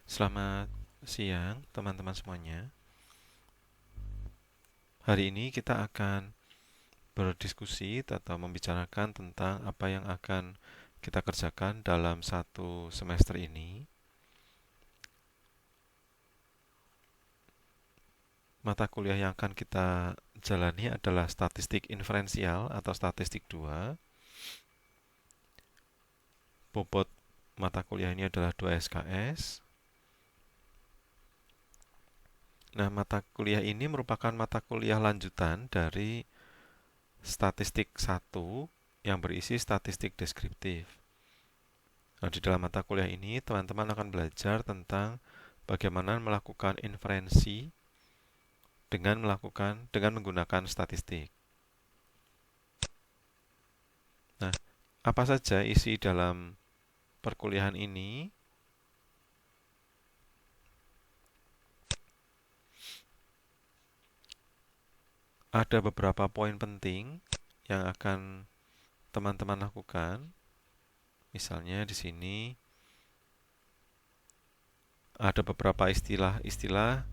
Selamat siang teman-teman semuanya. Hari ini kita akan berdiskusi atau membicarakan tentang apa yang akan kita kerjakan dalam satu semester ini. Mata kuliah yang akan kita jalani adalah statistik inferensial atau statistik 2. Bobot mata kuliah ini adalah 2 SKS. Nah, mata kuliah ini merupakan mata kuliah lanjutan dari statistik 1 yang berisi statistik deskriptif. Nah, di dalam mata kuliah ini, teman-teman akan belajar tentang bagaimana melakukan inferensi dengan menggunakan statistik. Nah, apa saja isi dalam perkuliahan ini? Ada beberapa poin penting yang akan teman-teman lakukan. Misalnya di sini ada beberapa istilah-istilah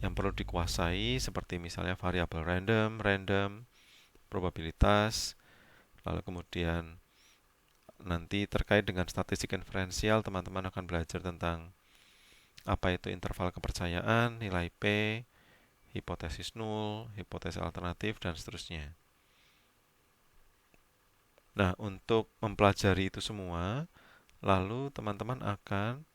yang perlu dikuasai seperti misalnya variabel random, probabilitas, lalu kemudian nanti terkait dengan statistik inferensial teman-teman akan belajar tentang apa itu interval kepercayaan, nilai P, hipotesis nul, hipotesis alternatif, dan seterusnya. Nah, untuk mempelajari itu semua, lalu teman-teman akan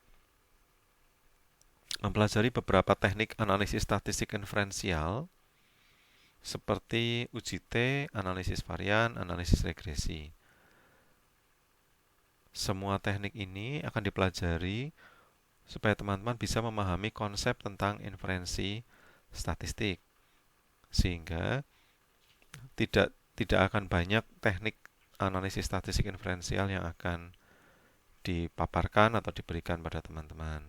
mempelajari beberapa teknik analisis statistik inferensial seperti uji T, analisis varian, analisis regresi. Semua teknik ini akan dipelajari supaya teman-teman bisa memahami konsep tentang inferensi statistik, sehingga tidak akan banyak teknik analisis statistik inferensial yang akan dipaparkan atau diberikan pada teman-teman.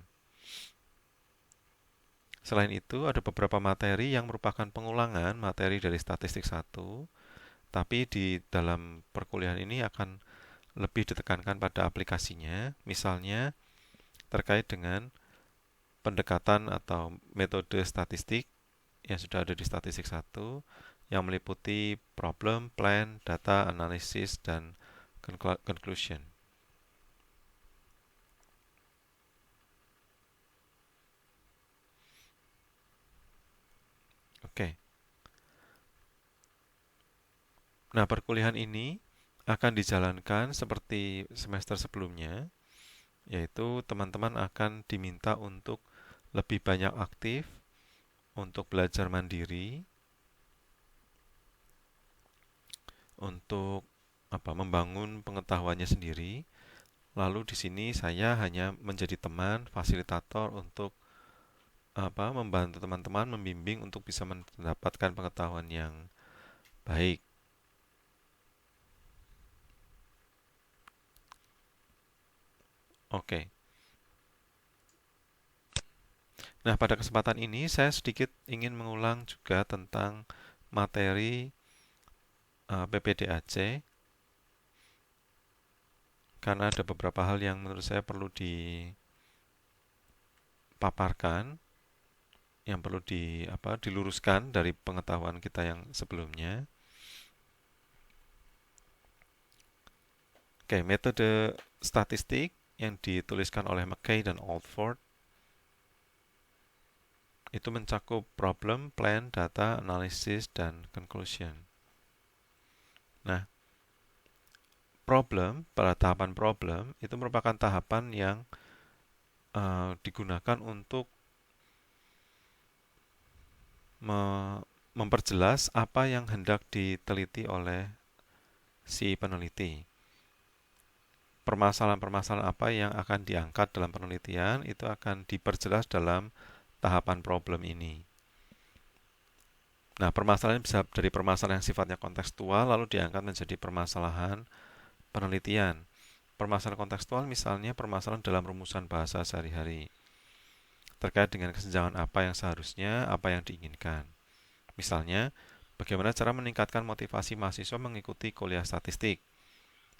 Selain itu, ada beberapa materi yang merupakan pengulangan materi dari statistik 1, tapi di dalam perkuliahan ini akan lebih ditekankan pada aplikasinya, misalnya terkait dengan pendekatan atau metode statistik yang sudah ada di statistik 1 yang meliputi problem, plan, data, analisis, dan conclusion. Oke. Nah, perkuliahan ini akan dijalankan seperti semester sebelumnya, yaitu teman-teman akan diminta untuk lebih banyak aktif, untuk belajar mandiri, untuk membangun pengetahuannya sendiri. Lalu di sini saya hanya menjadi teman, fasilitator untuk membantu teman-teman, membimbing untuk bisa mendapatkan pengetahuan yang baik. Oke. Nah, pada kesempatan ini saya sedikit ingin mengulang juga tentang materi PPDAC karena ada beberapa hal yang menurut saya perlu dipaparkan, yang perlu diluruskan dari pengetahuan kita yang sebelumnya. Oke, metode statistik yang dituliskan oleh McKay dan Oldford itu mencakup problem, plan, data, analysis, dan conclusion. Nah, pada tahapan problem itu merupakan tahapan yang digunakan untuk memperjelas apa yang hendak diteliti oleh si peneliti. Permasalahan-permasalahan apa yang akan diangkat dalam penelitian itu akan diperjelas dalam tahapan problem ini. Nah, permasalahan bisa dari permasalahan yang sifatnya kontekstual lalu diangkat menjadi permasalahan penelitian. Permasalahan kontekstual misalnya permasalahan dalam rumusan bahasa sehari-hari terkait dengan kesenjangan apa yang seharusnya, apa yang diinginkan. Misalnya, bagaimana cara meningkatkan motivasi mahasiswa mengikuti kuliah statistik.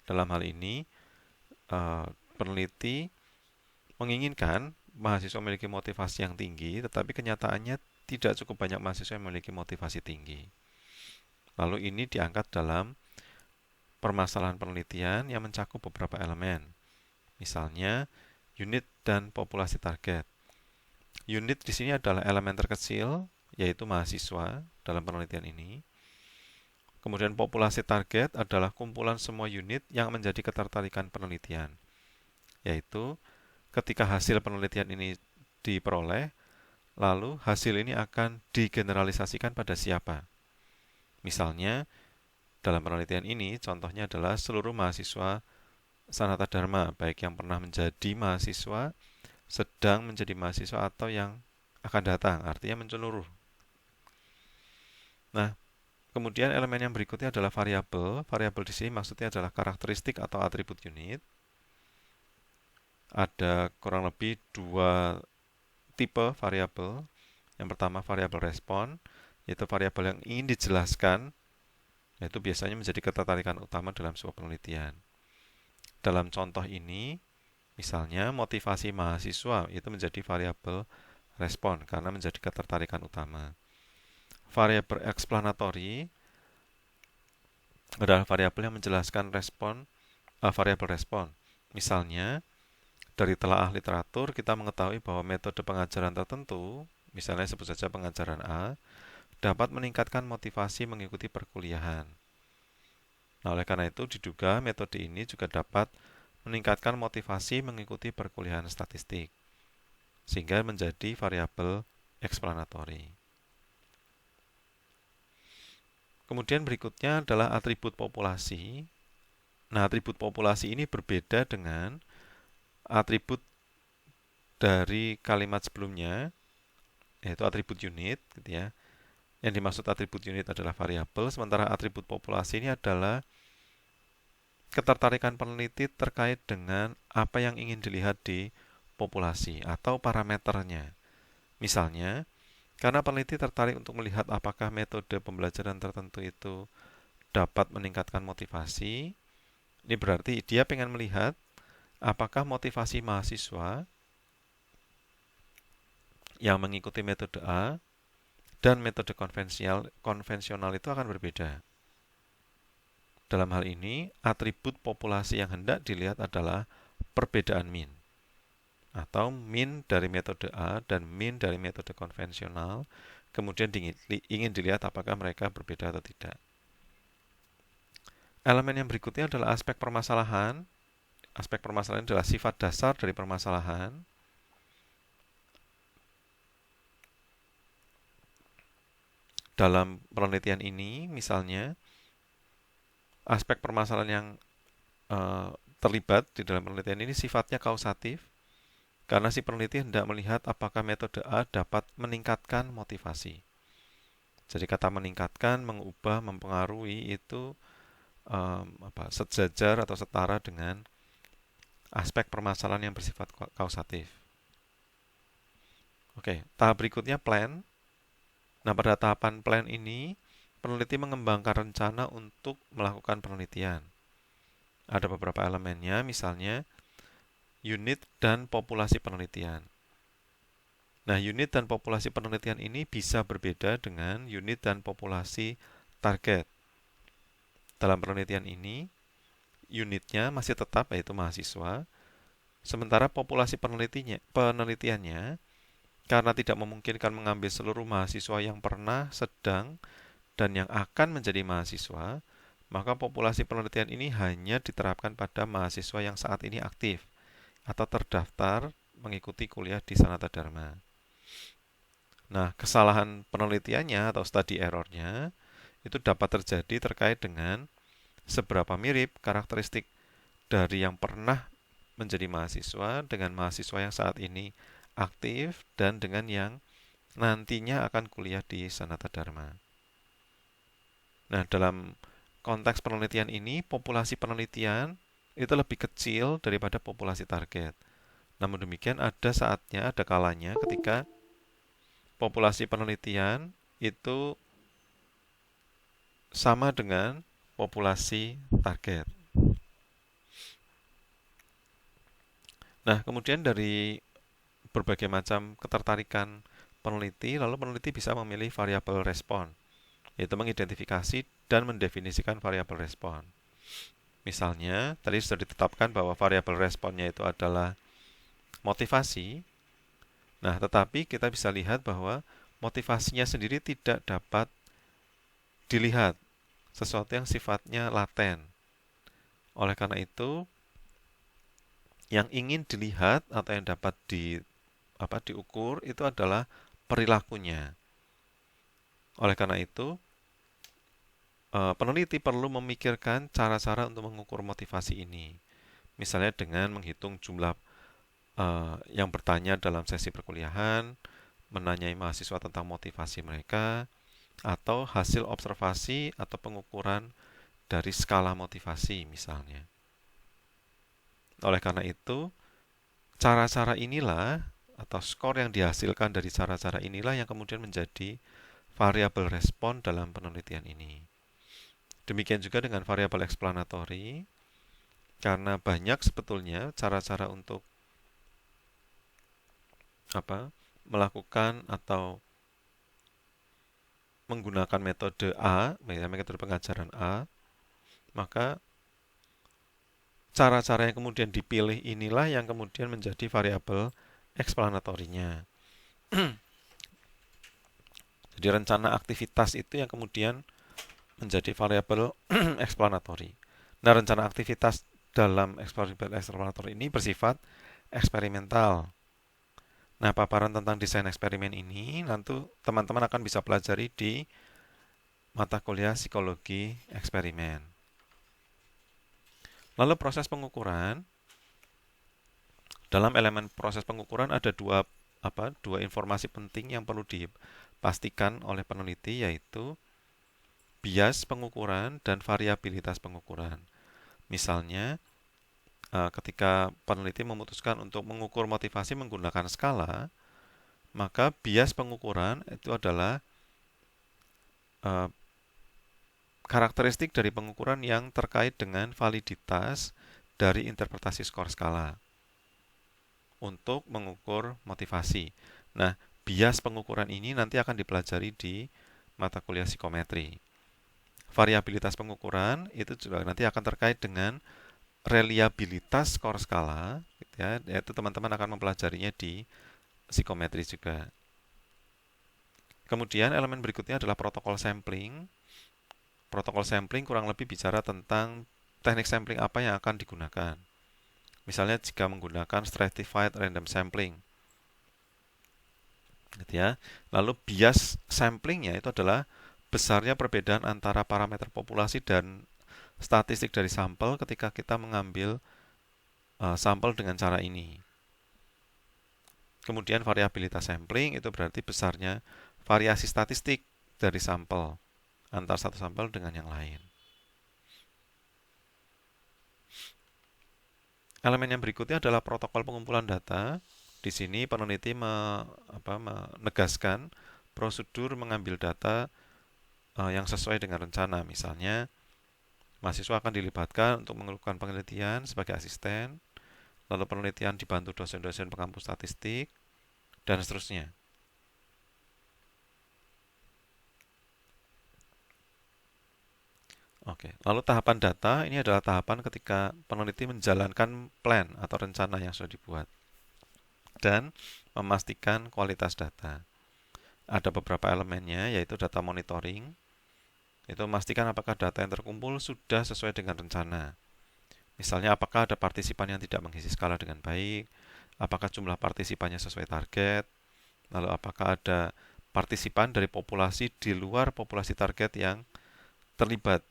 Dalam hal ini, peneliti menginginkan mahasiswa memiliki motivasi yang tinggi, tetapi kenyataannya tidak cukup banyak mahasiswa yang memiliki motivasi tinggi. Lalu ini diangkat dalam permasalahan penelitian yang mencakup beberapa elemen. Misalnya, unit dan populasi target. Unit di sini adalah elemen terkecil, yaitu mahasiswa dalam penelitian ini. Kemudian populasi target adalah kumpulan semua unit yang menjadi ketertarikan penelitian, yaitu ketika hasil penelitian ini diperoleh, lalu hasil ini akan digeneralisasikan pada siapa. Misalnya, dalam penelitian ini, contohnya adalah seluruh mahasiswa Sanata Dharma, baik yang pernah menjadi mahasiswa, sedang menjadi mahasiswa, atau yang akan datang, artinya menyeluruh. Nah, kemudian elemen yang berikutnya adalah variabel. Variabel di sini maksudnya adalah karakteristik atau atribut unit. Ada kurang lebih 2 tipe variabel. Yang pertama variabel respon, yaitu variabel yang ingin dijelaskan, yaitu biasanya menjadi ketertarikan utama dalam sebuah penelitian. Dalam contoh ini, misalnya motivasi mahasiswa itu menjadi variabel respon karena menjadi ketertarikan utama. Variabel explanatory adalah variabel yang menjelaskan variabel respon. Misalnya, dari telaah literatur kita mengetahui bahwa metode pengajaran tertentu, misalnya sebut saja pengajaran A, dapat meningkatkan motivasi mengikuti perkuliahan. Nah, oleh karena itu diduga metode ini juga dapat meningkatkan motivasi mengikuti perkuliahan statistik, sehingga menjadi variabel explanatory. Kemudian berikutnya adalah atribut populasi. Nah, atribut populasi ini berbeda dengan atribut dari kalimat sebelumnya, yaitu atribut unit, gitu ya. Yang dimaksud atribut unit adalah variabel, sementara atribut populasi ini adalah ketertarikan peneliti terkait dengan apa yang ingin dilihat di populasi atau parameternya. Misalnya, karena peneliti tertarik untuk melihat apakah metode pembelajaran tertentu itu dapat meningkatkan motivasi, ini berarti dia ingin melihat apakah motivasi mahasiswa yang mengikuti metode A dan metode konvensional itu akan berbeda. Dalam hal ini, atribut populasi yang hendak dilihat adalah perbedaan mean, atau mean dari metode A dan mean dari metode konvensional, kemudian ingin dilihat apakah mereka berbeda atau tidak. Elemen yang berikutnya adalah aspek permasalahan. Aspek permasalahan adalah sifat dasar dari permasalahan. Dalam penelitian ini, misalnya, aspek permasalahan yang terlibat di dalam penelitian ini sifatnya kausatif, karena si peneliti hendak melihat apakah metode A dapat meningkatkan motivasi. Jadi kata meningkatkan, mengubah, mempengaruhi itu sejajar atau setara dengan aspek permasalahan yang bersifat kausatif. Oke, tahap berikutnya plan. Nah, pada tahapan plan ini, peneliti mengembangkan rencana untuk melakukan penelitian. Ada beberapa elemennya, misalnya unit dan populasi penelitian. Nah, unit dan populasi penelitian ini bisa berbeda dengan unit dan populasi target. Dalam penelitian ini, unitnya masih tetap yaitu mahasiswa, sementara populasi penelitiannya karena tidak memungkinkan mengambil seluruh mahasiswa yang pernah, sedang, dan yang akan menjadi mahasiswa, maka populasi penelitian ini hanya diterapkan pada mahasiswa yang saat ini aktif atau terdaftar mengikuti kuliah di Sanata Dharma. Nah, kesalahan penelitiannya atau study error-nya itu dapat terjadi terkait dengan seberapa mirip karakteristik dari yang pernah menjadi mahasiswa dengan mahasiswa yang saat ini aktif dan dengan yang nantinya akan kuliah di Sanata Dharma. Nah, dalam konteks penelitian ini, populasi penelitian itu lebih kecil daripada populasi target. Namun demikian, ada kalanya ketika populasi penelitian itu sama dengan populasi target. Nah, kemudian dari berbagai macam ketertarikan peneliti, lalu peneliti bisa memilih variabel respon, yaitu mengidentifikasi dan mendefinisikan variabel respon. Misalnya, tadi sudah ditetapkan bahwa variabel responnya itu adalah motivasi. Nah, tetapi kita bisa lihat bahwa motivasinya sendiri tidak dapat dilihat, sesuatu yang sifatnya laten. Oleh karena itu, yang ingin dilihat atau yang dapat diukur itu adalah perilakunya. Oleh karena itu, peneliti perlu memikirkan cara-cara untuk mengukur motivasi ini. Misalnya dengan menghitung jumlah yang bertanya dalam sesi perkuliahan, menanyai mahasiswa tentang motivasi mereka, atau hasil observasi atau pengukuran dari skala motivasi misalnya. Oleh karena itu, cara-cara inilah atau skor yang dihasilkan dari cara-cara inilah yang kemudian menjadi variabel respon dalam penelitian ini. Demikian juga dengan variabel explanatory, karena banyak sebetulnya cara-cara untuk melakukan atau menggunakan metode A, metode pengajaran A, maka cara-cara yang kemudian dipilih inilah yang kemudian menjadi variabel eksplanatorinya. Jadi rencana aktivitas itu yang kemudian menjadi variabel eksplanatori. Nah, rencana aktivitas dalam variabel eksplanatori ini bersifat eksperimental. Nah, paparan tentang desain eksperimen ini nanti teman-teman akan bisa pelajari di mata kuliah psikologi eksperimen. Lalu proses pengukuran. Dalam elemen proses pengukuran ada dua informasi penting yang perlu dipastikan oleh peneliti, yaitu bias pengukuran dan variabilitas pengukuran. Misalnya, ketika peneliti memutuskan untuk mengukur motivasi menggunakan skala, maka bias pengukuran itu adalah karakteristik dari pengukuran yang terkait dengan validitas dari interpretasi skor skala untuk mengukur motivasi. Nah, bias pengukuran ini nanti akan dipelajari di mata kuliah psikometri. Variabilitas pengukuran itu juga nanti akan terkait dengan reliabilitas skor skala, gitu ya, yaitu teman-teman akan mempelajarinya di psikometri juga. Kemudian elemen berikutnya adalah protokol sampling. Protokol sampling kurang lebih bicara tentang teknik sampling apa yang akan digunakan. Misalnya jika menggunakan stratified random sampling, gitu ya. Lalu bias samplingnya itu adalah besarnya perbedaan antara parameter populasi dan statistik dari sampel ketika kita mengambil sampel dengan cara ini. Kemudian variabilitas sampling itu berarti besarnya variasi statistik dari sampel antara satu sampel dengan yang lain. Elemen yang berikutnya adalah protokol pengumpulan data. Di sini peneliti menegaskan prosedur mengambil data yang sesuai dengan rencana. Misalnya, mahasiswa akan dilibatkan untuk melakukan penelitian sebagai asisten, lalu penelitian dibantu dosen-dosen pengampu statistik, dan seterusnya. Oke, lalu tahapan data ini adalah tahapan ketika peneliti menjalankan plan atau rencana yang sudah dibuat dan memastikan kualitas data. Ada beberapa elemennya, yaitu data monitoring. Itu memastikan apakah data yang terkumpul sudah sesuai dengan rencana. Misalnya, apakah ada partisipan yang tidak mengisi skala dengan baik, apakah jumlah partisipannya sesuai target, lalu apakah ada partisipan dari populasi di luar populasi target yang terlibat.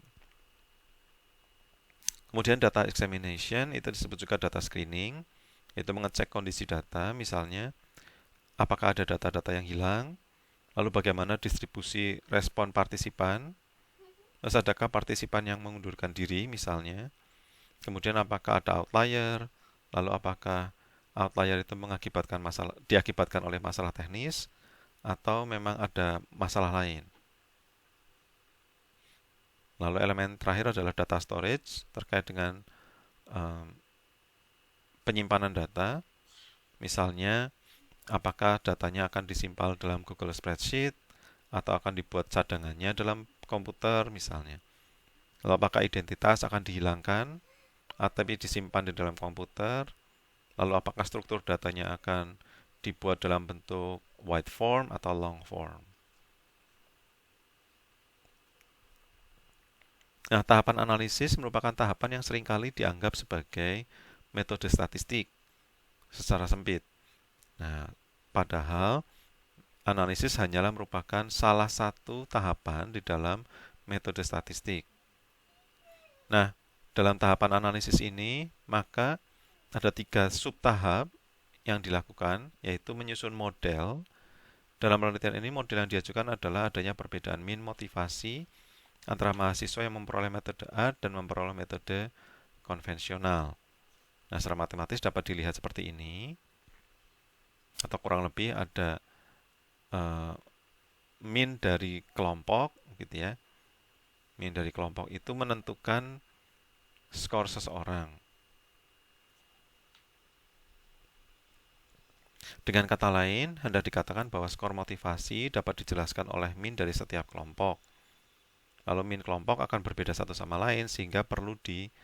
Kemudian data examination, itu disebut juga data screening, itu mengecek kondisi data, misalnya, apakah ada data-data yang hilang, lalu bagaimana distribusi respon partisipan, terus adakah partisipan yang mengundurkan diri misalnya, kemudian apakah ada outlier, lalu apakah outlier itu diakibatkan oleh masalah teknis atau memang ada masalah lain. Lalu elemen terakhir adalah data storage terkait dengan penyimpanan data, misalnya Apakah datanya akan disimpan dalam Google Spreadsheet atau akan dibuat cadangannya dalam komputer misalnya. Lalu apakah identitas akan dihilangkan atau disimpan di dalam komputer? Lalu apakah struktur datanya akan dibuat dalam bentuk wide form atau long form? Nah, tahapan analisis merupakan tahapan yang seringkali dianggap sebagai metode statistik secara sempit. Nah, padahal analisis hanyalah merupakan salah satu tahapan di dalam metode statistik. Nah, dalam tahapan analisis ini, maka ada 3 subtahap yang dilakukan, yaitu menyusun model. Dalam penelitian ini, model yang diajukan adalah adanya perbedaan min motivasi antara mahasiswa yang memperoleh metode A dan memperoleh metode konvensional. Nah, secara matematis dapat dilihat seperti ini, atau kurang lebih ada min dari kelompok, gitu ya. Min dari kelompok itu menentukan skor seseorang. Dengan kata lain, hendak dikatakan bahwa skor motivasi dapat dijelaskan oleh min dari setiap kelompok. Lalu min kelompok akan berbeda satu sama lain sehingga perlu diestimasi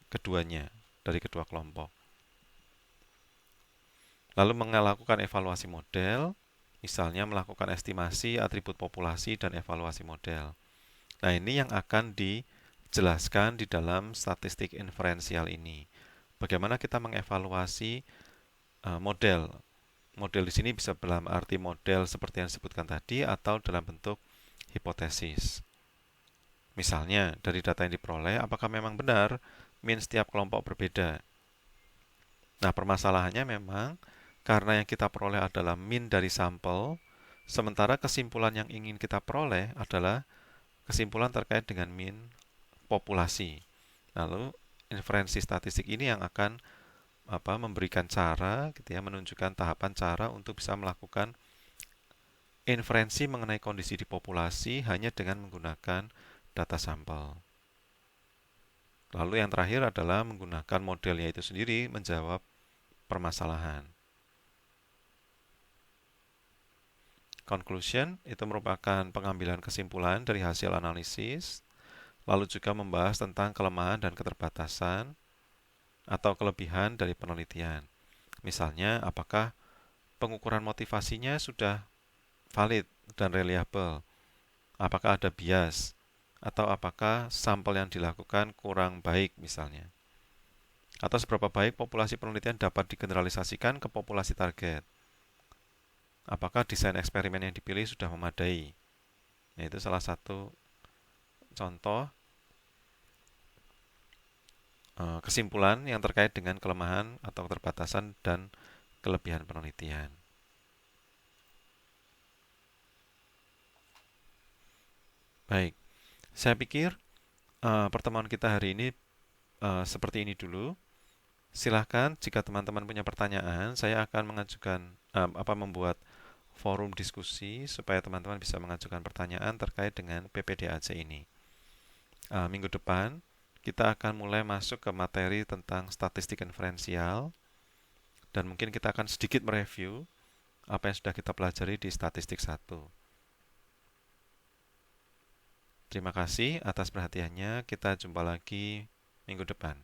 keduanya dari kedua kelompok. Lalu melakukan evaluasi model, misalnya melakukan estimasi atribut populasi dan evaluasi model. Nah, ini yang akan dijelaskan di dalam statistik inferensial ini. Bagaimana kita mengevaluasi model. Model di sini bisa dalam arti model seperti yang disebutkan tadi atau dalam bentuk hipotesis. Misalnya, dari data yang diperoleh, apakah memang benar min setiap kelompok berbeda? Nah, permasalahannya memang karena yang kita peroleh adalah min dari sampel, sementara kesimpulan yang ingin kita peroleh adalah kesimpulan terkait dengan min populasi. Lalu, inferensi statistik ini yang akan memberikan cara, gitu ya, menunjukkan tahapan cara untuk bisa melakukan inferensi mengenai kondisi di populasi hanya dengan menggunakan data sampel. Lalu yang terakhir adalah menggunakan modelnya itu sendiri menjawab permasalahan. Conclusion itu merupakan pengambilan kesimpulan dari hasil analisis, lalu juga membahas tentang kelemahan dan keterbatasan atau kelebihan dari penelitian. Misalnya, apakah pengukuran motivasinya sudah valid dan reliable? Apakah ada bias? Atau apakah sampel yang dilakukan kurang baik misalnya? Atau seberapa baik populasi penelitian dapat digeneralisasikan ke populasi target? Apakah desain eksperimen yang dipilih sudah memadai? Nah, itu salah satu contoh kesimpulan yang terkait dengan kelemahan atau keterbatasan dan kelebihan penelitian. Baik, saya pikir pertemuan kita hari ini seperti ini dulu. Silahkan jika teman-teman punya pertanyaan, saya akan membuat forum diskusi supaya teman-teman bisa mengajukan pertanyaan terkait dengan PPDAC ini. Minggu depan kita akan mulai masuk ke materi tentang statistik inferensial dan mungkin kita akan sedikit mereview apa yang sudah kita pelajari di statistik 1. Terima kasih atas perhatiannya. Kita jumpa lagi minggu depan.